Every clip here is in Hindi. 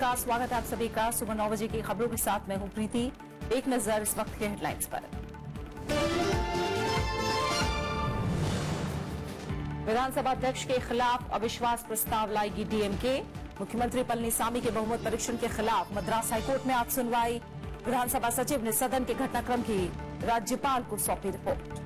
नमस्कार, स्वागत है आप सभी का सुबह 9 बजे की खबरों के साथ। मैं हूं प्रीति। एक नजर इस वक्त के हेडलाइंस पर। विधानसभा अध्यक्ष के खिलाफ अविश्वास प्रस्ताव लाएगी डीएमके। मुख्यमंत्री पलनीसामी के बहुमत परीक्षण के खिलाफ मद्रास हाईकोर्ट में आज सुनवाई। विधानसभा सचिव ने सदन के घटनाक्रम की राज्यपाल को सौंपी रिपोर्ट।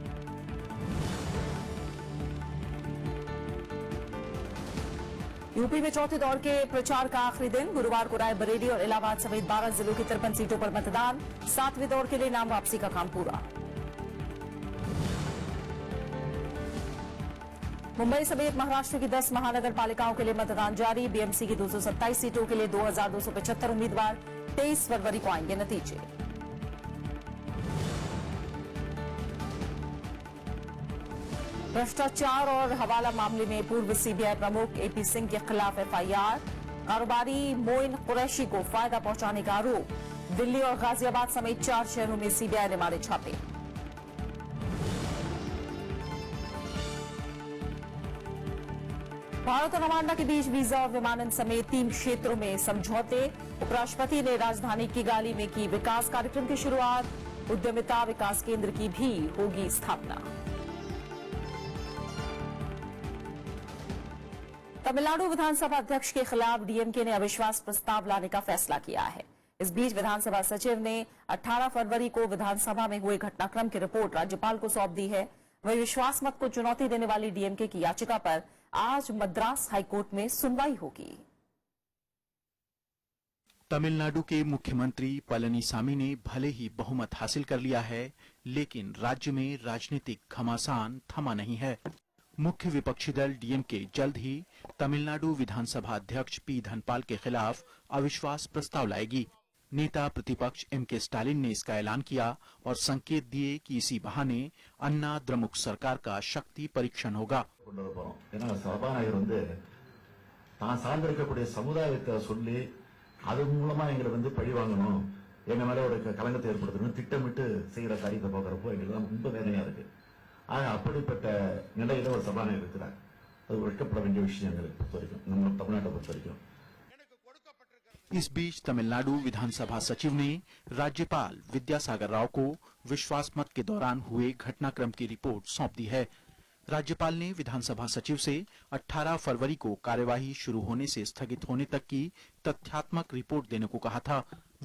यूपी में चौथे दौर के प्रचार का आखिरी दिन। गुरुवार को रायबरेली और इलाहाबाद समेत 12 जिलों की 53 सीटों पर मतदान। 7वें दौर के लिए नाम वापसी का काम पूरा। मुंबई समेत महाराष्ट्र की 10 महानगर पालिकाओं के लिए मतदान जारी। बीएमसी की 227 सीटों के लिए 2275 उम्मीदवार। 23 फरवरी को आएंगे नतीजे। भ्रष्टाचार और हवाला मामले में पूर्व सीबीआई प्रमुख एपी सिंह के खिलाफ एफआईआर। कारोबारी मोइन कुरैशी को फायदा पहुंचाने का आरोप। दिल्ली और गाजियाबाद समेत 4 शहरों में सीबीआई ने मारे छापे। भारत और रवांडा के बीच वीजा और विमानन समेत 3 क्षेत्रों में समझौते। उपराष्ट्रपति ने राजधानी किगाली में की विकास कार्यक्रम की शुरुआत। उद्यमिता विकास केंद्र की भी होगी स्थापना। तमिलनाडु विधानसभा अध्यक्ष के खिलाफ डीएमके ने अविश्वास प्रस्ताव लाने का फैसला किया है। इस बीच विधानसभा सचिव ने 18 फरवरी को विधानसभा में हुए घटनाक्रम की रिपोर्ट राज्यपाल को सौंप दी है। वहीं विश्वास मत को चुनौती देने वाली डीएमके की याचिका पर आज मद्रास हाईकोर्ट में सुनवाई होगी। तमिलनाडु के मुख्यमंत्री पलनीसामी ने भले ही बहुमत हासिल कर लिया है, लेकिन राज्य में राजनीतिक घमासान थमा नहीं है। मुख्य विपक्षी दल डीएमके जल्द ही तमिलनाडु विधानसभा अध्यक्ष पी धनपाल के खिलाफ अविश्वास प्रस्ताव लाएगी। नेता प्रतिपक्ष एमके स्टालिन ने इसका ऐलान किया और संकेत दिए कि इसी बहाने अन्ना द्रमुक सरकार का शक्ति परीक्षण होगा। சார்ந்திருக்கக்கூடிய சமுதாயத்தை சொல்லி அது மூலமா எங்களை பழி வாங்கணும், எங்க மேல ஒரு கலங்கத்தை ஏற்படுத்தணும் திட்டமிட்டு செய்யற காரியத்தை பார்க்கறப்போ எங்களுக்கு ரொம்ப வேதனையா இருக்கு. அப்படிப்பட்ட நிலையில ஒரு சபாநாயகர் இருக்கிறார். அது வெட்கப்பட வேண்டிய விஷயம் எங்களுக்கு பொறுத்த வரைக்கும், நம்ம தமிழ்நாட்டை பொறுத்த वரைக்கும்। इस बीच तमिलनाडु विधानसभा सचिव ने राज्यपाल विद्यासागर राव को विश्वास मत के दौरान हुए घटनाक्रम की रिपोर्ट सौंप दी है। राज्यपाल ने विधानसभा सचिव से 18 फरवरी को कार्यवाही शुरू होने से स्थगित होने तक की तथ्यात्मक रिपोर्ट देने को कहा था।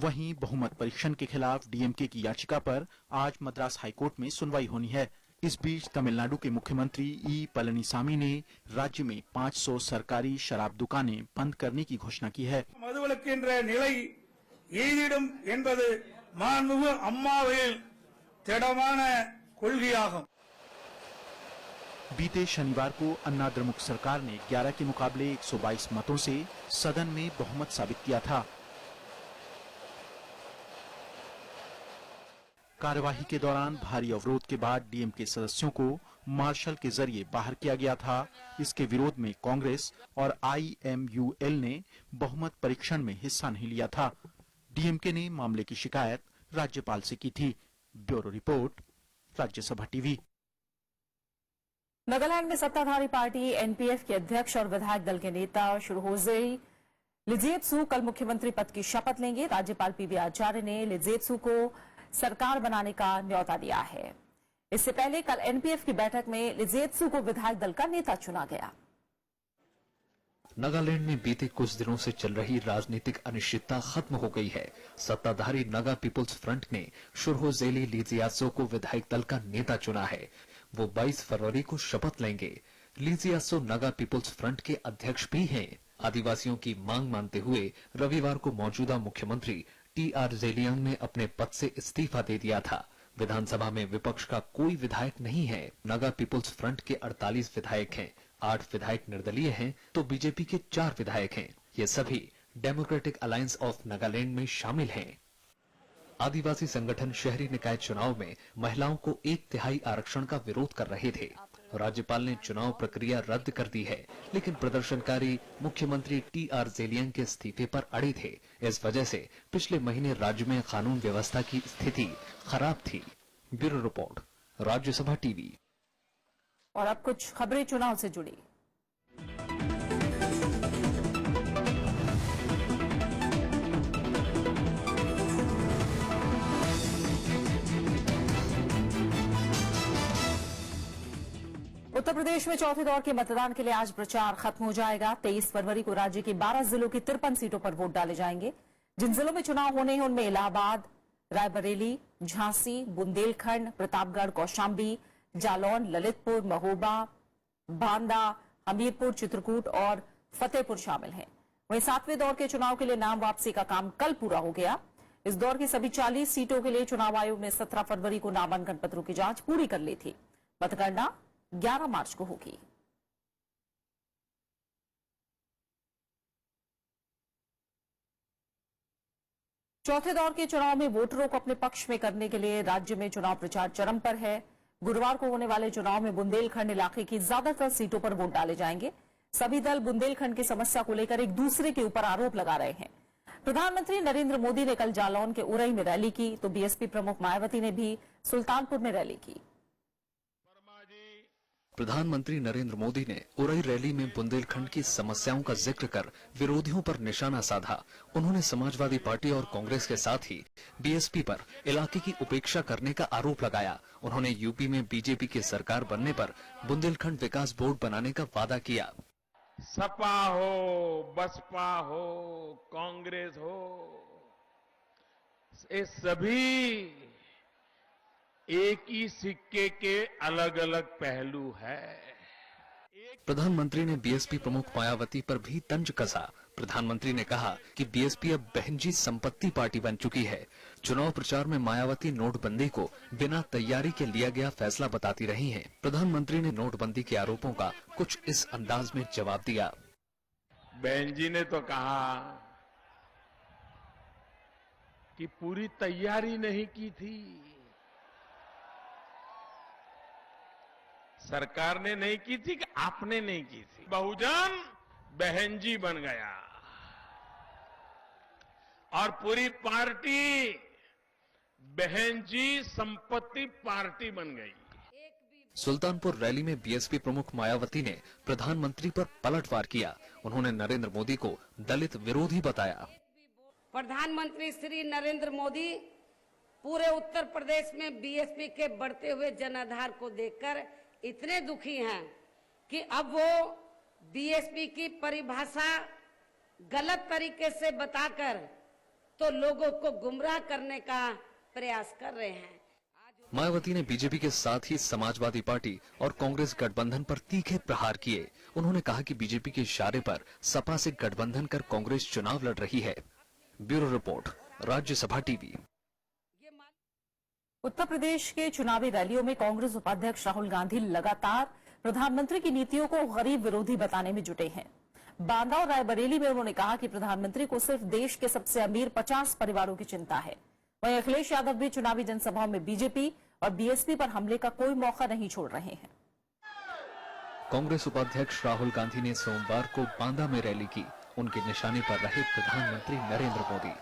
वहीं बहुमत परीक्षण के खिलाफ डीएमके की याचिका पर आज मद्रास हाईकोर्ट में सुनवाई होनी है। इस बीच तमिलनाडु के मुख्यमंत्री ई पलनीसामी ने राज्य में 500 सरकारी शराब दुकानें बंद करने की घोषणा की है। மதுவிலக்கின்ற நிலை எய்திடும் என்பது மாண்புமிகு அம்மாவின் திடமான கொள்கையாகும்। बीते शनिवार को अन्ना द्रमुक सरकार ने 11 के मुकाबले 122 मतों से सदन में बहुमत साबित किया था। कार्यवाही के दौरान भारी अवरोध के बाद डीएमके सदस्यों को मार्शल के जरिए बाहर किया गया था। इसके विरोध में कांग्रेस और आईएमयूएल ने बहुमत परीक्षण में हिस्सा नहीं लिया था। डीएमके ने मामले की शिकायत राज्यपाल से की थी। Bureau report, Rajya Sabha TV. Nagaland में सत्ताधारी पार्टी एनपीएफ के अध्यक्ष और विधायक दल के नेता शुरहोजे लिजेत्सु कल मुख्यमंत्री पद की शपथ लेंगे। राज्यपाल पीबी आचार्य ने लिजेत्सु को सरकार बनाने का न्यौता दिया है। इससे पहले कल एनपीएफ की बैठक में लिजेत्सु को विधायक दल का नेता चुना गया। नागालैंड में बीते कुछ दिनों से चल रही राजनीतिक अनिश्चितता खत्म हो गई है। सत्ताधारी नागा पीपुल्स फ्रंट ने शुरहोजेली लिजियात्सो को विधायक दल का नेता चुना है। वो 22 फरवरी को शपथ लेंगे। लिजियात्सो नागा पीपुल्स फ्रंट के अध्यक्ष भी हैं। आदिवासियों की मांग मानते हुए रविवार को मौजूदा मुख्यमंत्री टीआर जेलियांग ने अपने पद से इस्तीफा दे दिया था। विधानसभा में विपक्ष का कोई विधायक नहीं है। नागा पीपुल्स फ्रंट के 48 विधायक हैं, 8 विधायक निर्दलीय हैं, तो बीजेपी के 4 विधायक हैं। ये सभी डेमोक्रेटिक अलायंस ऑफ नागालैंड में शामिल हैं। आदिवासी संगठन शहरी निकाय चुनाव में महिलाओं को 1/3 आरक्षण का विरोध कर रहे थे। राज्यपाल ने चुनाव प्रक्रिया रद्द कर दी है, लेकिन प्रदर्शनकारी मुख्यमंत्री टीआर जेलियांग के इस्तीफे पर अड़े थे। इस वजह से पिछले महीने राज्य में कानून व्यवस्था की स्थिति खराब थी। Bureau report, Rajya Sabha TV. और अब कुछ खबरें चुनाव से जुड़ी। उत्तर प्रदेश में चौथे दौर के मतदान के लिए आज प्रचार खत्म हो जाएगा। 23 फरवरी को राज्य की 12 जिलों की 53 सीटों पर वोट डाले जाएंगे। जिन जिलों में चुनाव होने हैं उनमें इलाहाबाद, रायबरेली, झांसी, बुंदेलखंड, प्रतापगढ़, कौशाम्बी, जालौन, ललितपुर, महोबा, बांदा, हमीरपुर, चित्रकूट और फतेहपुर शामिल हैं। वहीं 7वें दौर के चुनाव के लिए नाम वापसी का काम कल पूरा हो गया। इस दौर की सभी 40 सीटों के लिए चुनाव आयोग ने 17 फरवरी को नामांकन पत्रों की जांच पूरी कर ली थी। मतगणना 11 मार्च को होगी। चौथे दौर के चुनाव में वोटरों को अपने पक्ष में करने के लिए राज्य में चुनाव प्रचार चरम पर है। गुरुवार को होने वाले चुनाव में बुंदेलखंड इलाके की ज्यादातर सीटों पर वोट डाले जाएंगे। सभी दल बुंदेलखंड की समस्या को लेकर एक दूसरे के ऊपर आरोप लगा रहे हैं। प्रधानमंत्री नरेंद्र मोदी ने कल जालौन के उरई में रैली की, तो बीएसपी प्रमुख मायावती ने भी सुल्तानपुर में रैली की। प्रधानमंत्री नरेंद्र मोदी ने उरई रैली में बुंदेलखंड की समस्याओं का जिक्र कर विरोधियों पर निशाना साधा। उन्होंने समाजवादी पार्टी और कांग्रेस के साथ ही बीएसपी पर इलाके की उपेक्षा करने का आरोप लगाया। उन्होंने यूपी में बीजेपी की सरकार बनने पर बुंदेलखंड विकास बोर्ड बनाने का वादा किया। सपा हो, बसपा हो, कांग्रेस हो, ये सभी एक ही सिक्के के अलग अलग पहलू है। प्रधानमंत्री ने बीएसपी प्रमुख मायावती पर भी तंज कसा। प्रधानमंत्री ने कहा कि बीएसपी अब बहनजी संपत्ति पार्टी बन चुकी है। चुनाव प्रचार में मायावती नोटबंदी को बिना तैयारी के लिया गया फैसला बताती रही हैं। प्रधानमंत्री ने नोटबंदी के आरोपों का कुछ इस अंदाज में जवाब दिया। बहन जी ने तो कहा कि पूरी तैयारी नहीं की थी, सरकार ने नहीं की थी कि आपने नहीं की थी। बहुजन बहन जी बन गया और पूरी पार्टी बहन जी संपत्ति पार्टी बन गई। सुल्तानपुर रैली में बीएसपी प्रमुख मायावती ने प्रधानमंत्री पर पलटवार किया। उन्होंने नरेंद्र मोदी को दलित विरोधी बताया। प्रधानमंत्री श्री नरेंद्र मोदी पूरे उत्तर प्रदेश में बीएसपी के बढ़ते हुए जनाधार को देखकर इतने दुखी हैं कि अब वो बीएसपी की परिभाषा गलत तरीके से बताकर तो लोगों को गुमराह करने का प्रयास कर रहे हैं। मायावती ने बीजेपी के साथ ही समाजवादी पार्टी और कांग्रेस गठबंधन पर तीखे प्रहार किए। उन्होंने कहा कि बीजेपी के इशारे पर सपा से गठबंधन कर कांग्रेस चुनाव लड़ रही है। Bureau report, Rajya Sabha TV. Uttar Pradesh के चुनावी रैलियों में कांग्रेस उपाध्यक्ष राहुल गांधी लगातार प्रधानमंत्री की नीतियों को गरीब विरोधी बताने में जुटे हैं। बांदा और रायबरेली में उन्होंने कहा कि प्रधानमंत्री को सिर्फ देश के सबसे अमीर 50 परिवारों की चिंता है। वहीं अखिलेश यादव भी चुनावी जनसभाओं में बीजेपी और बीएसपी पर हमले का कोई मौका नहीं छोड़ रहे हैं। कांग्रेस उपाध्यक्ष राहुल गांधी ने सोमवार को बांदा में रैली की। उनके निशाने पर रहे प्रधानमंत्री नरेंद्र मोदी।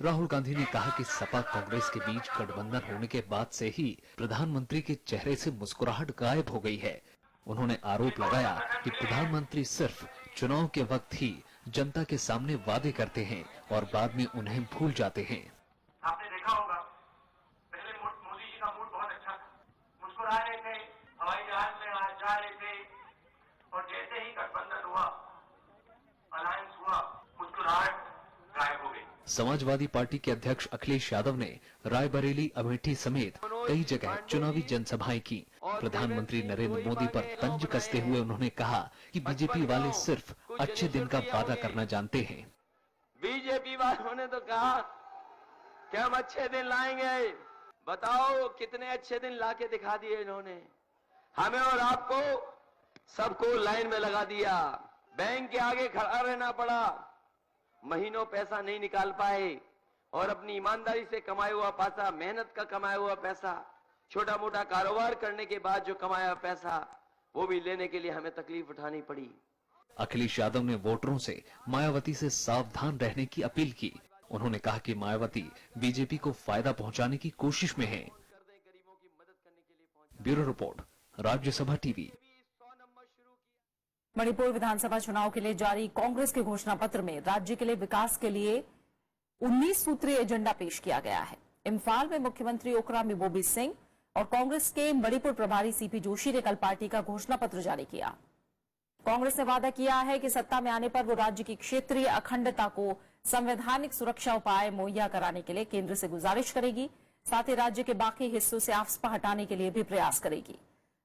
राहुल गांधी ने कहा कि सपा कांग्रेस के बीच गठबंधन होने के बाद से ही प्रधानमंत्री के चेहरे से मुस्कुराहट गायब हो गई है। उन्होंने आरोप लगाया कि प्रधानमंत्री सिर्फ चुनाव के वक्त ही जनता के सामने वादे करते हैं और बाद में उन्हें भूल जाते हैं। आपने देखा होगा पहले मोदी जी का मूड बहुत अच्छा था, मुस्कुरा रहे थे, हवाई जहाज में आज जा रहे थे, और जैसे ही गठबंधन हुआ, अलायंस हुआ, मुस्कुराहट गायब हो गई। समाजवादी पार्टी के अध्यक्ष अखिलेश यादव ने रायबरेली, अमेठी समेत कई जगह चुनावी जनसभाएं की। प्रधानमंत्री नरेंद्र मोदी पर तंज कसते हुए उन्होंने कहा कि बीजेपी वाले सिर्फ अच्छे दिन का वादा करना जानते हैं। बीजेपी वालों ने तो कहा कि हम अच्छे दिन लाएंगे। बताओ कितने अच्छे दिन लाके दिखा दिए इन्होंने। हमें और आपको सबको लाइन में लगा दिया। बैंक के आगे खड़ा रहना पड़ा, महीनों पैसा नहीं निकाल पाए और अपनी ईमानदारी से कमाया हुआ पैसा, मेहनत का कमाया हुआ पैसा, छोटा मोटा कारोबार करने के बाद जो कमाया हुआ पैसा, वो भी लेने के लिए हमें तकलीफ उठानी पड़ी। अखिलेश यादव ने वोटरों से मायावती से सावधान रहने की अपील की। उन्होंने कहा कि मायावती बीजेपी को फायदा पहुंचाने की कोशिश में है। Bureau report, Rajya Sabha TV. Manipur विधानसभा चुनाव के लिए जारी कांग्रेस के घोषणा पत्र में राज्य के लिए विकास के लिए 19 सूत्रीय एजेंडा पेश किया गया है। इम्फाल में मुख्यमंत्री ओकरा मिबोबी सिंह, और कांग्रेस के मणिपुर प्रभारी सीपी जोशी ने कल पार्टी का घोषणा पत्र जारी किया। कांग्रेस ने वादा किया है कि सत्ता में आने पर वो राज्य की क्षेत्रीय अखंडता को संवैधानिक सुरक्षा उपाय मुहैया कराने के लिए केंद्र से गुजारिश करेगी। साथ ही राज्य के बाकी हिस्सों से आफ्सपा हटाने के लिए भी प्रयास करेगी।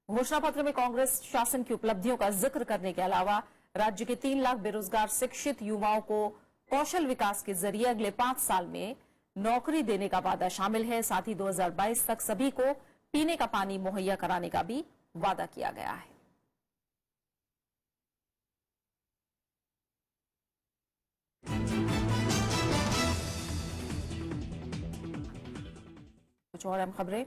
घोषणा पत्र में कांग्रेस शासन की उपलब्धियों का जिक्र करने के अलावा राज्य के 3 लाख बेरोजगार शिक्षित युवाओं को कौशल विकास के जरिए अगले 5 साल में नौकरी देने का वादा शामिल है। साथ ही 2022 तक सभी को पीने का पानी मुहैया कराने का भी वादा किया गया है। कुछ और अहम खबरें।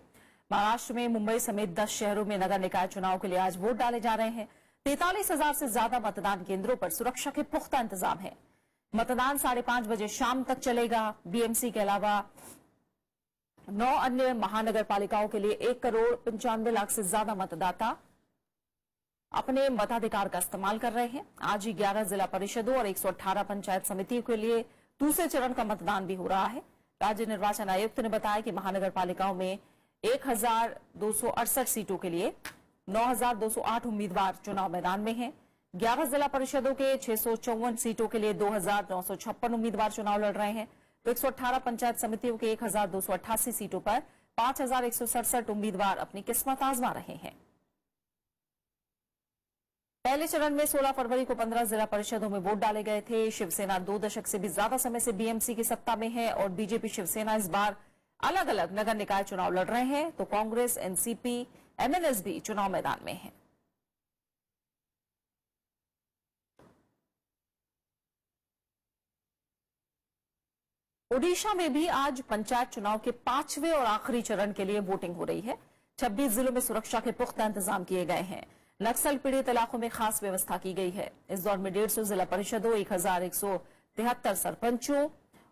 महाराष्ट्र में मुंबई समेत 10 शहरों में नगर निकाय चुनाव के लिए आज वोट डाले जा रहे हैं। 43,000 से ज्यादा मतदान केंद्रों पर सुरक्षा के पुख्ता इंतजाम है। मतदान 5:30 बजे शाम तक चलेगा। बीएमसी के अलावा 9 अन्य महानगर पालिकाओं के लिए 1,95,00,000 से ज्यादा मतदाता अपने मताधिकार का इस्तेमाल कर रहे हैं। आज ही 11 जिला परिषदों और 118 पंचायत समितियों के लिए दूसरे चरण का मतदान भी हो रहा है। राज्य निर्वाचन आयुक्त ने बताया कि महानगर पालिकाओं में 1,268 सीटों के लिए 9,208 उम्मीदवार चुनाव मैदान में हैं। 11 जिला परिषदों के 654 सीटों के लिए 2,956 उम्मीदवार चुनाव लड़ रहे हैं। तो 118 पंचायत समितियों के 1,288 सीटों पर 5,167 उम्मीदवार अपनी किस्मत आजमा रहे हैं। पहले चरण में 16 फरवरी को 15 जिला परिषदों में वोट डाले गए थे। शिवसेना 2 दशक से भी ज्यादा समय से बीएमसी की सत्ता में है और बीजेपी शिवसेना इस बार अलग अलग नगर निकाय चुनाव लड़ रहे हैं। तो कांग्रेस, एनसीपी, एमएनएस भी चुनाव मैदान में है। ओडिशा में भी आज पंचायत चुनाव के 5वें और आखिरी चरण के लिए वोटिंग हो रही है। 26 जिलों में सुरक्षा के पुख्ता इंतजाम किए गए हैं। नक्सल पीड़ित इलाकों में खास व्यवस्था की गई है। इस दौर में 150 जिला परिषदों, 1,173 सरपंचों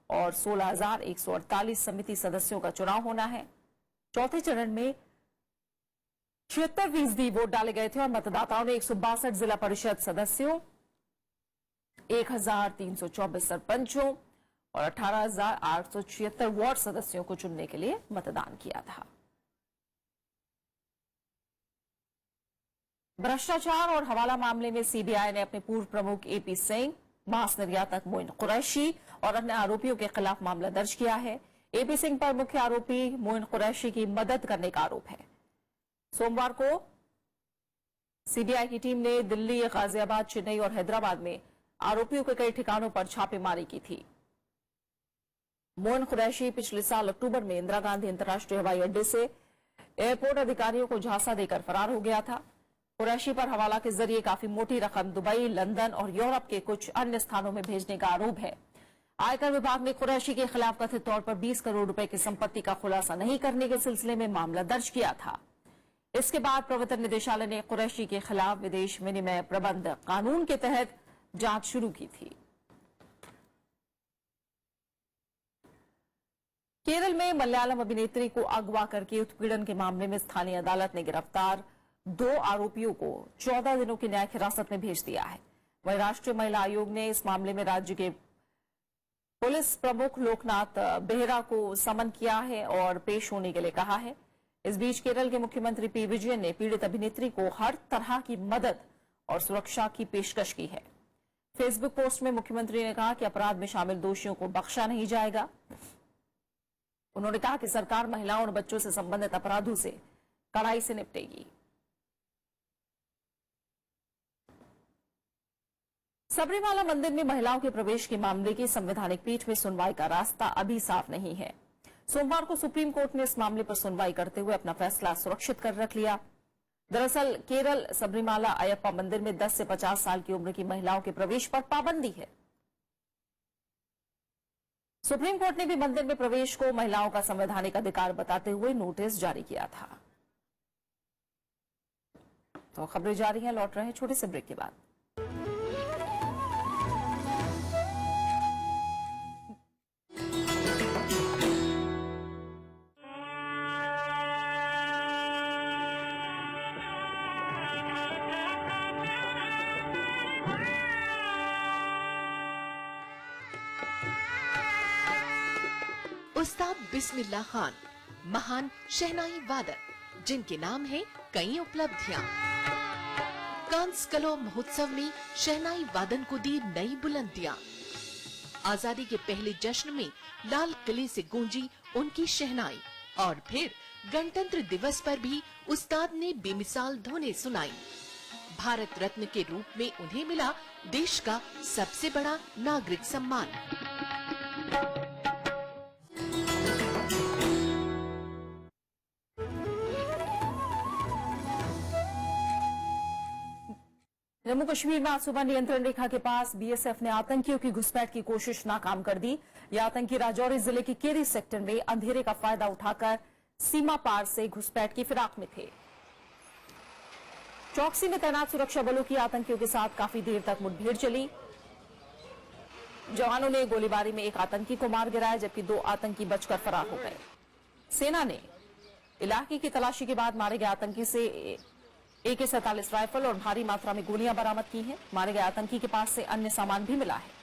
और 16,148 समिति सदस्यों का चुनाव होना है। चौथे चरण में 76% वोट डाले गए थे और मतदाताओं ने 162 जिला परिषद सदस्यों, 1,324 सरपंचों और 18,876 वार्ड सदस्यों को चुनने के लिए मतदान किया था। भ्रष्टाचार और हवाला मामले में सीबीआई ने अपने पूर्व प्रमुख एपी सिंह, मांस निर्यातक मोइन कुरैशी और अन्य आरोपियों के खिलाफ मामला दर्ज किया है। एपी सिंह पर मुख्य आरोपी मोइन कुरैशी की मदद करने का आरोप है। सोमवार को सीबीआई की टीम ने दिल्ली, गाजियाबाद, चेन्नई और हैदराबाद में आरोपियों के कई ठिकानों पर छापेमारी की थी। मोइन कुरैशी पिछले साल अक्टूबर में इंदिरा गांधी अंतर्राष्ट्रीय हवाई अड्डे से एयरपोर्ट अधिकारियों को झांसा देकर फरार हो गया था। कुरैशी पर हवाला के जरिए काफी मोटी रकम दुबई, लंदन और यूरोप के कुछ अन्य स्थानों में भेजने का आरोप है। आयकर विभाग ने कुरैशी के खिलाफ कथित तौर पर 20 करोड़ रुपए की संपत्ति का खुलासा नहीं करने के सिलसिले में मामला दर्ज किया था। इसके बाद प्रवर्तन निदेशालय ने कुरैशी के खिलाफ विदेश विनिमय प्रबंध कानून के तहत जांच शुरू की थी। केरल में मलयालम अभिनेत्री को अगवा करके उत्पीड़न के मामले में स्थानीय अदालत ने गिरफ्तार 2 आरोपियों को 14 दिनों की न्यायिक हिरासत में भेज दिया है। वहीं राष्ट्रीय महिला आयोग ने इस मामले में राज्य के पुलिस प्रमुख लोकनाथ बेहरा को समन किया है और पेश होने के लिए कहा है। इस बीच केरल के मुख्यमंत्री पी विजयन ने पीड़ित अभिनेत्री को हर तरह की मदद और सुरक्षा की पेशकश की है। फेसबुक पोस्ट में मुख्यमंत्री ने कहा कि अपराध में शामिल दोषियों को बख्शा नहीं जाएगा। उन्होंने कहा कि सरकार महिलाओं और बच्चों से संबंधित अपराधों से कड़ाई से निपटेगी। सबरीमाला मंदिर में महिलाओं के प्रवेश के मामले की संवैधानिक पीठ में सुनवाई का रास्ता अभी साफ नहीं है। सोमवार को सुप्रीम कोर्ट ने इस मामले पर सुनवाई करते हुए अपना फैसला सुरक्षित कर रख लिया। दरअसल केरल सबरीमाला अयप्पा मंदिर में 10 से 50 साल की उम्र की महिलाओं के प्रवेश पर पाबंदी है। सुप्रीम कोर्ट ने भी मंदिर में प्रवेश को महिलाओं का संवैधानिक अधिकार बताते हुए नोटिस जारी किया था। तो खबरें जारी हैं, लौट रहे हैं छोटे से ब्रेक के बाद। उस्ताद बिस्मिल्लाह खान, महान शहनाई वादक, जिनके नाम है कई उपलब्धियां। कांस कलो महोत्सव में शहनाई वादन को दी नई बुलंदियां। आजादी के पहले जश्न में लाल किले से गूंजी उनकी शहनाई और फिर गणतंत्र दिवस पर भी उस्ताद ने बेमिसाल धुनें सुनाई। भारत रत्न के रूप में उन्हें मिला देश का सबसे बड़ा नागरिक सम्मान। जम्मू कश्मीर में आज सुबह नियंत्रण रेखा के पास बीएसएफ ने आतंकियों की घुसपैठ की कोशिश नाकाम कर दी। ये आतंकी राजौरी जिले के केरी सेक्टर में अंधेरे का फायदा उठाकर सीमा पार से घुसपैठ की फिराक में थे। चौकसी में तैनात सुरक्षा बलों की आतंकियों के साथ काफी देर तक मुठभेड़ चली। जवानों ने गोलीबारी में एक आतंकी को मार गिराया, जबकि 2 आतंकी बचकर फरार हो गए। सेना ने इलाके की तलाशी के बाद मारे गए आतंकी से AK-47 राइफल और भारी मात्रा में गोलियां बरामद की हैं। मारे गए आतंकी के पास से अन्य सामान भी मिला है।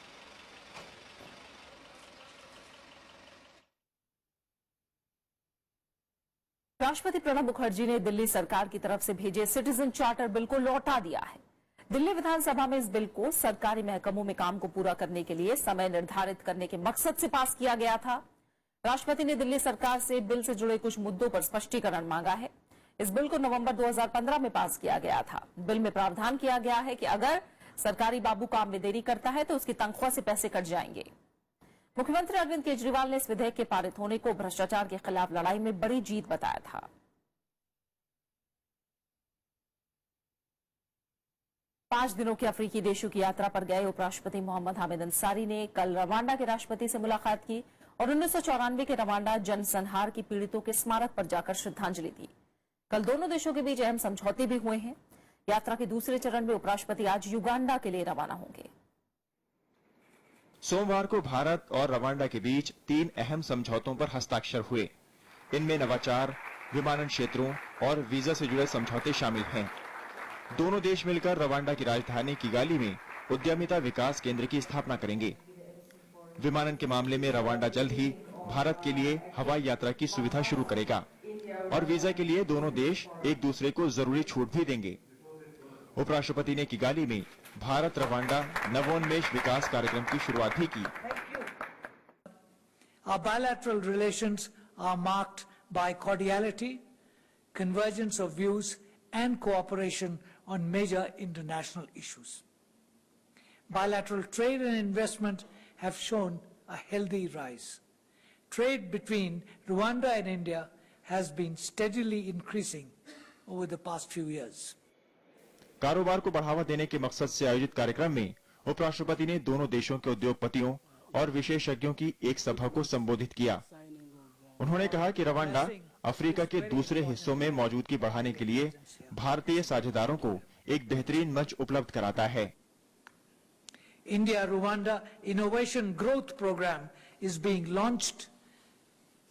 राष्ट्रपति प्रणब मुखर्जी ने दिल्ली सरकार की तरफ से भेजे सिटीजन चार्टर बिल को लौटा दिया है। दिल्ली विधानसभा में इस बिल को सरकारी महकमों में काम को पूरा करने के लिए समय निर्धारित करने के मकसद से पास किया गया था। राष्ट्रपति ने दिल्ली सरकार से बिल से जुड़े कुछ मुद्दों पर स्पष्टीकरण मांगा है। इस बिल को नवंबर 2015 में पास किया गया था। बिल में प्रावधान किया गया है कि अगर सरकारी बाबू काम में देरी करता है तो उसकी तनख्वाह से पैसे कट जाएंगे। मुख्यमंत्री अरविंद केजरीवाल ने इस विधेयक के पारित होने को भ्रष्टाचार के खिलाफ लड़ाई में बड़ी जीत बताया था। पांच दिनों की अफ्रीकी देशों की यात्रा पर गए उपराष्ट्रपति मोहम्मद हामिद अंसारी ने कल रवांडा के राष्ट्रपति से मुलाकात की और 1994 के रवांडा जनसंहार की पीड़ितों के स्मारक पर जाकर श्रद्धांजलि दी। कल दोनों देशों के बीच अहम समझौते भी हुए हैं। यात्रा के दूसरे चरण में उपराष्ट्रपति आज युगांडा के लिए रवाना होंगे। सोमवार को भारत और रवांडा के बीच 3 अहम समझौतों पर हस्ताक्षर हुए। इनमें नवाचार, विमानन क्षेत्रों और वीजा से जुड़े समझौते शामिल हैं। दोनों देश मिलकर रवांडा की राजधानी किगाली में उद्यमिता विकास केंद्र की स्थापना करेंगे। विमानन के मामले में रवांडा जल्द ही भारत के लिए हवाई यात्रा की सुविधा शुरू करेगा और वीजा के लिए दोनों देश एक दूसरे को जरूरी छूट भी देंगे। उपराष्ट्रपति ने किगाली में भारत रवांडा नवोन्मेष विकास कार्यक्रम की शुरुआत भी की। Our bilateral relations are marked by cordiality, convergence of views and cooperation on major international issues. Bilateral trade and investment have shown a healthy rise. Trade between Rwanda and India has been steadily increasing over the past few years. कारोबार को बढ़ावा देने के मकसद से आयोजित कार्यक्रम में उपराष्ट्रपति ने दोनों देशों के उद्योगपतियों और विशेषज्ञों की एक सभा को संबोधित किया। उन्होंने कहा कि रवांडा अफ्रीका के दूसरे हिस्सों में मौजूदगी बढ़ाने के लिए भारतीय साझेदारों को एक बेहतरीन मंच उपलब्ध कराता है। India-Rwanda Innovation Growth Program is being launched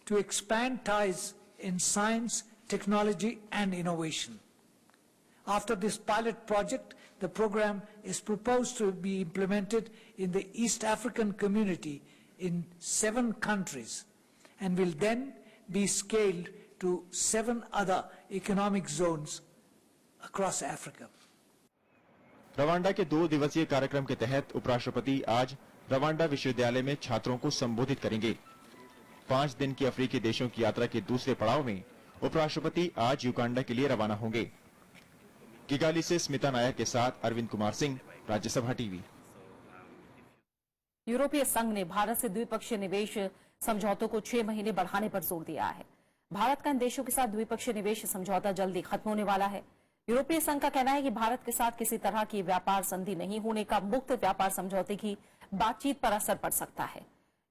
to expand ties in science, technology and innovation. After this pilot project, the program is proposed to be implemented in the East African community in 7 countries and will then be scaled to 7 other economic zones across Africa. Rwanda के 2 दिवसीय कार्यक्रम के तहत उपराष्ट्रपति आज रवांडा विश्वविद्यालय में छात्रों को संबोधित करेंगे। 5 दिन की अफ्रीकी देशों की यात्रा के दूसरे पड़ाव में उपराष्ट्रपति आज युगांडा के लिए रवाना होंगे। किगाली से स्मिता नायर के साथ अरविंद कुमार सिंह, राज्यसभा टीवी। यूरोपीय संघ ने भारत से द्विपक्षीय निवेश समझौतों को 6 महीने बढ़ाने पर जोर दिया है। भारत का इन देशों के साथ द्विपक्षीय निवेश समझौता जल्दी खत्म होने वाला है। यूरोपीय संघ का कहना है कि भारत के साथ किसी तरह की व्यापार संधि नहीं होने का मुक्त व्यापार समझौते की बातचीत पर असर पड़ सकता है।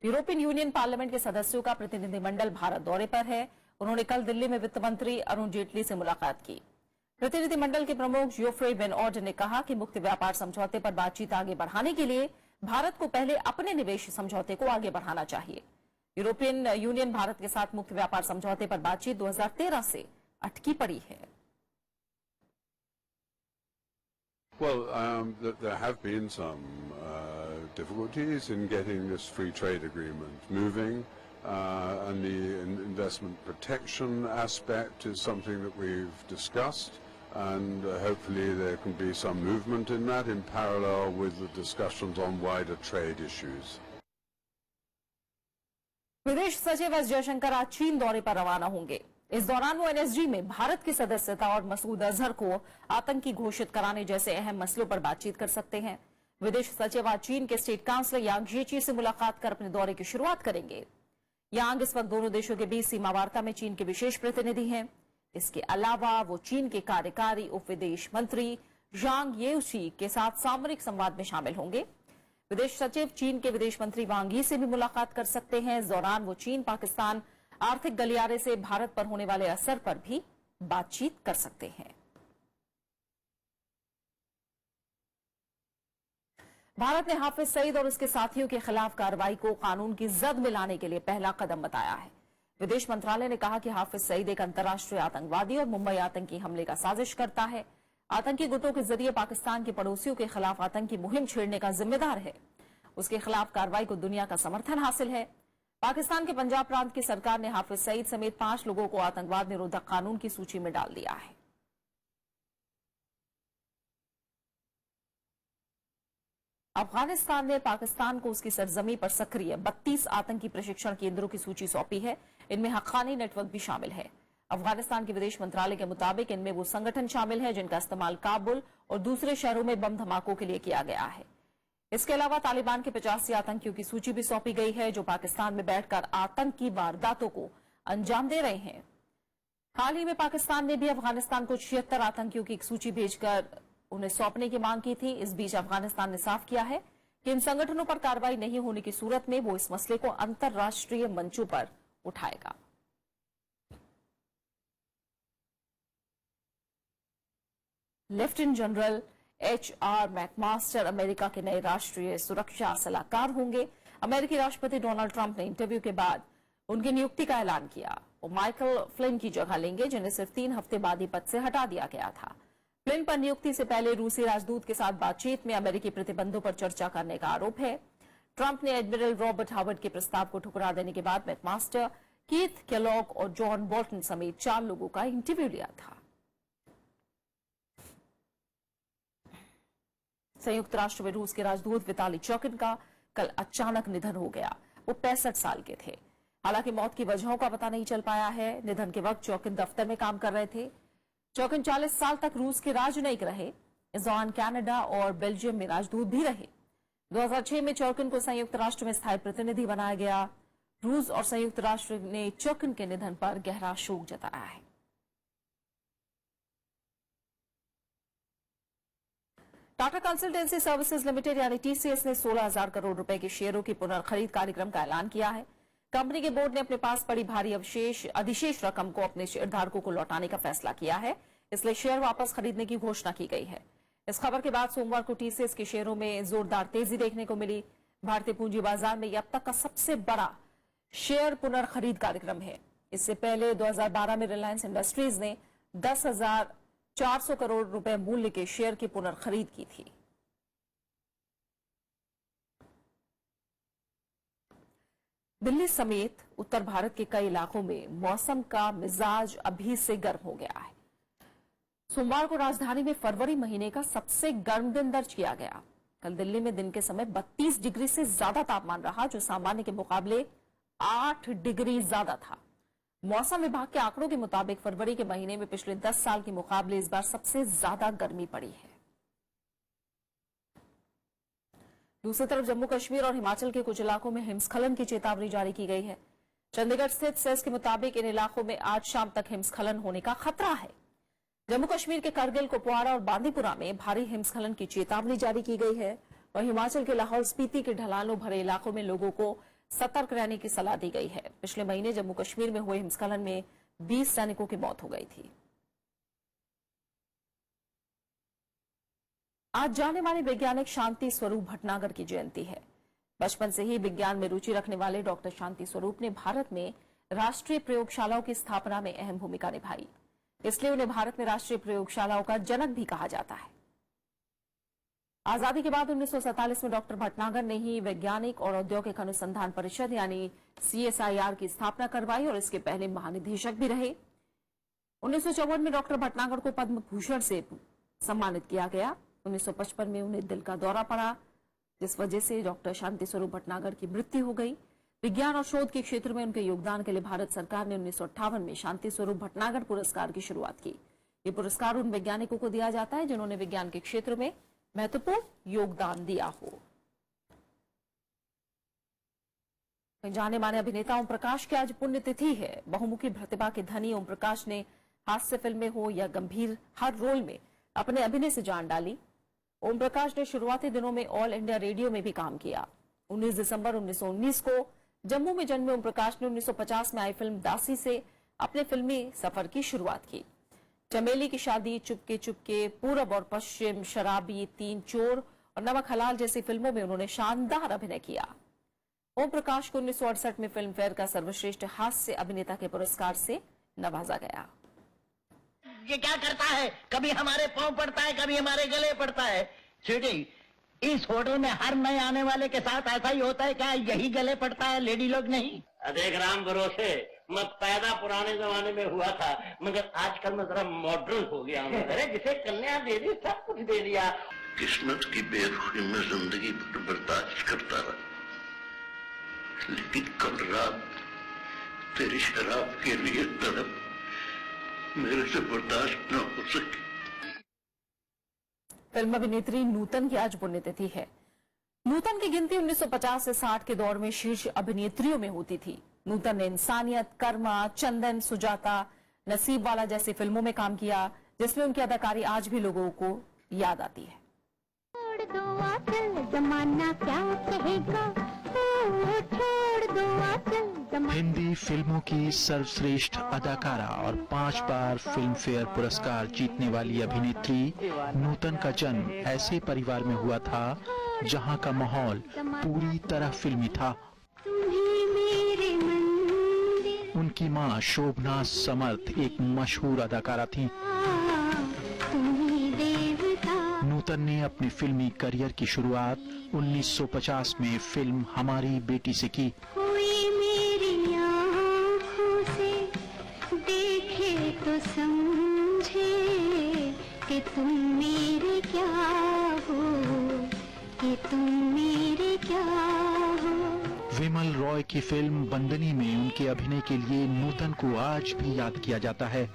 यूरोपियन यूनियन पार्लियामेंट के सदस्यों का प्रतिनिधिमंडल भारत दौरे पर है। उन्होंने कल दिल्ली में वित्त मंत्री अरुण जेटली से मुलाकात की। प्रतिनिधिमंडल के प्रमुख जियोफ्रे वेन ऑर्डन ने कहा कि मुक्त व्यापार समझौते पर बातचीत आगे बढ़ाने के लिए भारत को पहले अपने निवेश समझौते को आगे बढ़ाना चाहिए। यूरोपियन यूनियन भारत के साथ मुक्त व्यापार समझौते पर बातचीत 2013 से अटकी पड़ी है। Well, there have been some difficulties in getting this free trade agreement moving. and the investment protection aspect is something that we've discussed, and hopefully there can be some movement in that in parallel with the discussions on wider trade issues. विदेश सचिव एस जयशंकर आज चीन दौरे पर रवाना होंगे। इस दौरान वो एनएसजी में भारत की सदस्यता और मसूद अजहर को आतंकी घोषित कराने जैसे अहम मसलों पर बातचीत कर सकते हैं। विदेश सचिव आज चीन के स्टेट काउंसलर यांग जीची से मुलाकात कर अपने दौरे की शुरुआत करेंगे। यांग इस वक्त दोनों देशों के बीच सीमा वार्ता में चीन के विशेष प्रतिनिधि हैं। इसके अलावा वो चीन के कार्यकारी उप विदेश मंत्री जांग येउची के साथ सामरिक संवाद में शामिल होंगे। विदेश सचिव चीन के विदेश मंत्री वांग यी से भी मुलाकात कर सकते हैं। इस दौरान वो चीन पाकिस्तान आर्थिक गलियारे से भारत पर होने वाले असर पर भी बातचीत कर सकते हैं। भारत ने हाफिज सईद और उसके साथियों के खिलाफ कार्रवाई को कानून की जद में लाने के लिए पहला कदम बताया है। विदेश मंत्रालय ने कहा कि हाफिज सईद एक अंतर्राष्ट्रीय आतंकवादी और मुंबई आतंकी हमले का साजिश करता है। आतंकी गुटों के जरिए पाकिस्तान के पड़ोसियों के खिलाफ आतंकी मुहिम छेड़ने का जिम्मेदार है। उसके खिलाफ कार्रवाई को दुनिया का समर्थन हासिल है। पाकिस्तान के पंजाब प्रांत की सरकार ने हाफिज सईद समेत 5 लोगों को आतंकवाद निरोधक कानून की सूची में डाल दिया है। अफगानिस्तान ने पाकिस्तान को उसकी सरजमी पर सक्रिय 32 आतंकी प्रशिक्षण केंद्रों की सूची सौंपी है। इनमें हक्कानी नेटवर्क भी शामिल है। अफगानिस्तान के विदेश मंत्रालय के मुताबिक इनमें वो संगठन शामिल है जिनका इस्तेमाल काबुल और दूसरे शहरों में बम धमाकों के लिए किया गया है। इसके अलावा तालिबान के 85 आतंकियों की सूची भी सौंपी गई है जो पाकिस्तान में बैठकर आतंकी वारदातों को अंजाम दे रहे हैं। हाल ही में पाकिस्तान ने भी अफगानिस्तान को 76 आतंकियों की एक सूची भेजकर उन्हें सौंपने की मांग की थी। इस बीच अफगानिस्तान ने साफ किया है कि इन संगठनों पर कार्रवाई नहीं होने की सूरत में वो इस मसले को अंतर्राष्ट्रीय मंचों पर उठाएगा। Lieutenant general HR McMaster America के नए राष्ट्रीय सुरक्षा सलाहकार होंगे। अमेरिकी राष्ट्रपति डोनाल्ड ट्रंप ने इंटरव्यू के बाद उनकी नियुक्ति का ऐलान किया। वो माइकल फ्लिन की जगह लेंगे जिन्हें सिर्फ 3 हफ्ते बाद ही पद से हटा दिया गया था। फ्लिन पर नियुक्ति से पहले रूसी राजदूत के साथ बातचीत में अमेरिकी प्रतिबंधों पर चर्चा करने का आरोप है। ट्रंप ने एडमिरल रॉबर्ट हावर्ड के प्रस्ताव को ठुकरा देने के बाद मैकमास्टर, कीथ केलॉग और जॉन बोल्टन समेत 4 लोगों का इंटरव्यू लिया था। संयुक्त राष्ट्र में रूस के राजदूत विताली चोकिन का कल अचानक निधन हो गया। वो 65 साल के थे। हालांकि मौत की वजहों का पता नहीं चल पाया है। निधन के वक्त चोकिन दफ्तर में काम कर रहे थे। चोकिन 40 साल तक रूस के राजनयिक रहे। इस दौरान कनाडा और बेल्जियम में राजदूत भी रहे। 2006 में चोकिन को संयुक्त राष्ट्र में स्थायी प्रतिनिधि बनाया गया। रूस और संयुक्त राष्ट्र ने चोकिन के निधन पर गहरा शोक जताया है। टाटा कंसल्टेंसी सर्विसेज लिमिटेड यानी TCS ने 16,000 करोड़ रुपए के शेयरों की पुनर्खरीद कार्यक्रम का ऐलान किया है। कंपनी के बोर्ड ने अपने पास पड़ी भारी अधिशेष रकम को अपने शेयरधारकों को लौटाने का फैसला किया है, इसलिए शेयर वापस खरीदने की घोषणा की गई है। इस खबर के बाद सोमवार को TCS के शेयरों में जोरदार तेजी देखने को मिली। भारतीय पूंजी बाजार में यह अब तक का सबसे बड़ा शेयर पुनर्खरीद कार्यक्रम है। इससे पहले 2012 में रिलायंस इंडस्ट्रीज ने 10,400 करोड़ रुपए मूल्य के शेयर की पुनर्खरीद की थी। दिल्ली समेत उत्तर भारत के कई इलाकों में मौसम का मिजाज अभी से गर्म हो गया है। सोमवार को राजधानी में फरवरी महीने का सबसे गर्म दिन दर्ज किया गया। कल दिल्ली में दिन के समय 32 डिग्री से ज्यादा तापमान रहा, जो सामान्य के मुकाबले 8 डिग्री ज्यादा था। मौसम विभाग के आंकड़ों के मुताबिक फरवरी के महीने में पिछले 10 साल के मुकाबले इस बार सबसे ज्यादा गर्मी पड़ी है। दूसरी तरफ जम्मू कश्मीर और हिमाचल के कुछ इलाकों में हिमस्खलन की चेतावनी जारी की गई है। चंडीगढ़ स्थित सेस के मुताबिक इन इलाकों में आज शाम तक हिमस्खलन होने का खतरा है। जम्मू कश्मीर के करगिल, कुपवाड़ा और बांदीपुरा में भारी हिमस्खलन की चेतावनी जारी की गई है और हिमाचल के लाहौल स्पीति के ढलानों भरे इलाकों में लोगों को सतर्क रहने की सलाह दी गई है। पिछले महीने जम्मू कश्मीर में हुए हिमस्खलन में 20 सैनिकों की मौत हो गई थी। आज जाने माने वैज्ञानिक शांति स्वरूप भटनागर की जयंती है। बचपन से ही विज्ञान में रुचि रखने वाले डॉक्टर शांति स्वरूप ने भारत में राष्ट्रीय प्रयोगशालाओं की स्थापना में अहम भूमिका निभाई, इसलिए उन्हें भारत में राष्ट्रीय प्रयोगशालाओं का जनक भी कहा जाता है। आजादी के बाद 1947 में डॉक्टर भटनागर ने ही वैज्ञानिक और औद्योगिक अनुसंधान परिषद यानी CSIR की स्थापना करवाई और इसके पहले महानिदेशक भी रहे। 1954 में डॉक्टर भटनागर को पद्म भूषण से सम्मानित किया गया। 1955 में उन्हें दिल का दौरा पड़ा, जिस वजह से डॉक्टर शांति स्वरूप भटनागर की मृत्यु हो गई। विज्ञान और शोध के क्षेत्र में उनके योगदान के लिए भारत सरकार ने 1958 में शांति स्वरूप भटनागर पुरस्कार की शुरुआत की। ये पुरस्कार उन वैज्ञानिकों को दिया जाता है जिन्होंने विज्ञान के क्षेत्र में महत्वपूर्ण योगदान दिया हो। जाने माने अभिनेता ओम प्रकाश की आज पुण्यतिथि है। बहुमुखी प्रतिभा के धनी ओम प्रकाश ने हास्य फिल्में हो या गंभीर हर रोल में अपने अभिनय से जान डाली। ओम प्रकाश ने शुरुआती दिनों में ऑल इंडिया रेडियो में भी काम किया। 19 दिसंबर 1919 को जम्मू में जन्मे ओम प्रकाश ने 1950 में आई फिल्म दासी से अपने फिल्मी सफर की शुरुआत की। चमेली की शादी, चुपके चुपके, पूरब और पश्चिम, शराबी, तीन चोर और नमक हलाल जैसी फिल्मों में उन्होंने शानदार अभिनय किया। ओम प्रकाश को 1968 में फिल्म फेयर का सर्वश्रेष्ठ हास्य अभिनेता के पुरस्कार से नवाजा गया। ये क्या करता है, कभी हमारे पांव पड़ता है, कभी हमारे गले पड़ता है। स्वीटी, इस होटल में हर नए आने वाले के साथ ऐसा ही होता है क्या? यही गले पड़ता है, लेडी लोग नहीं? देख राम भरोसे, मैं पैदा पुराने जमाने में हुआ था, मगर आजकल मैं जरा मॉडर्न हो गया हूँ। अरे जिसे कन्या दे दी सब कुछ दे दिया। किस्मत की बेरुखी में जिंदगी भर बर्दाश्त करता रहा, लेकिन कल रात तेरी शराब के लिए तड़प मेरे से बर्दाश्त न हो सकी। फिल्म अभिनेत्री नूतन की आज पुण्यतिथि है। नूतन की गिनती 1950 से 60 के दौर में शीर्ष अभिनेत्रियों में होती थी। नूतन ने इंसानियत, कर्मा, चंदन, सुजाता, नसीब वाला जैसी फिल्मों में काम किया, जिसमें उनकी अदाकारी आज भी लोगों को याद आती है। छोड़ दो आंचल, जमाना क्या कहेगा, छोड़ दो आंचल। हिंदी फिल्मों की सर्वश्रेष्ठ अदाकारा और 5 बार फिल्म फेयर पुरस्कार जीतने वाली अभिनेत्री नूतन का जन्म ऐसे परिवार में हुआ था जहां का माहौल पूरी तरह फिल्मी था। उनकी मां शोभना समर्थ एक मशहूर अदाकारा थीं। नूतन ने अपने फिल्मी करियर की शुरुआत 1950 में फिल्म हमारी बेटी से की। कोई मेरी आँखों से देखे तो समझे कि तुम मेरे क्या हो, कि तुम मेरे क्या हो। विमल रॉय की फिल्म बंदनी में उनके अभिनय के लिए नूतन को आज भी याद किया जाता है।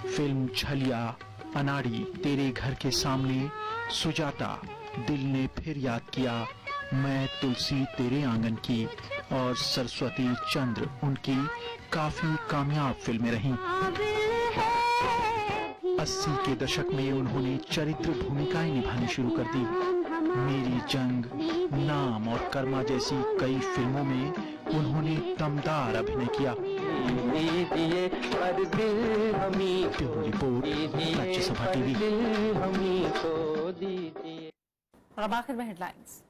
फिल्म छलिया, अनाड़ी, तेरे घर के सामने, सुजाता, दिल ने फिर याद किया, मैं तुलसी तेरे आंगन की और सरस्वती चंद्र उनकी काफी कामयाब फिल्में रहीं। 80 के दशक में उन्होंने चरित्र भूमिकाएं निभानी शुरू कर दी। मेरी जंग, नाम और कर्मा जैसी कई फिल्मों में उन्होंने दमदार अभिनय किया। Bureau report, Rajya Sabha TV. और अब आखिर में हेडलाइंस।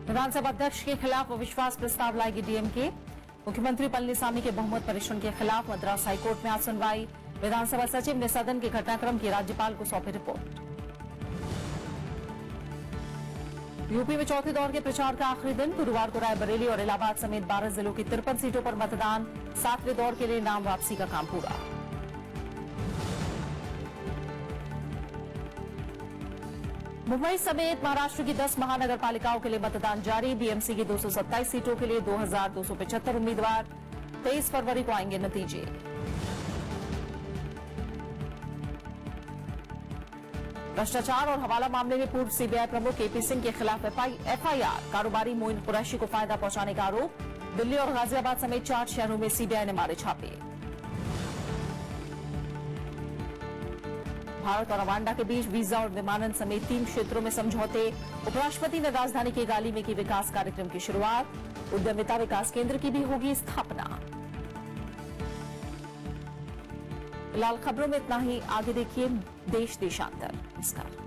विधानसभा अध्यक्ष के खिलाफ अविश्वास प्रस्ताव लाएगी डीएमके। मुख्यमंत्री पलनीसामी के बहुमत परीक्षण के खिलाफ मद्रास हाईकोर्ट में आज सुनवाई। विधानसभा सचिव ने सदन के घटनाक्रम की राज्यपाल को सौंपी रिपोर्ट। यूपी में चौथे दौर के प्रचार का आखिरी दिन। गुरुवार को रायबरेली और इलाहाबाद समेत 12 जिलों की 53 सीटों पर मतदान। 7वें दौर के लिए नाम वापसी का काम पूरा। मुंबई समेत महाराष्ट्र की 10 महानगर पालिकाओं के लिए मतदान जारी। बीएमसी की 227 सीटों के लिए 2275 उम्मीदवार। 23 फरवरी को आएंगे नतीजे। भ्रष्टाचार और हवाला मामले में पूर्व सीबीआई प्रमुख केपी सिंह के खिलाफ एफआईआर। कारोबारी मोइन कुरैशी को फायदा पहुंचाने का आरोप। दिल्ली और गाजियाबाद समेत 4 शहरों में सीबीआई ने मारे छापे। भारत और रवांडा के बीच वीजा और विमानन समेत 3 क्षेत्रों में समझौते। उपराष्ट्रपति ने राजधानी के गाली में की विकास कार्यक्रम की शुरुआत। उद्यमिता विकास केंद्र की भी होगी स्थापना। फिलहाल खबरों में इतना ही। आगे देखिए देश देशांतर। नमस्कार।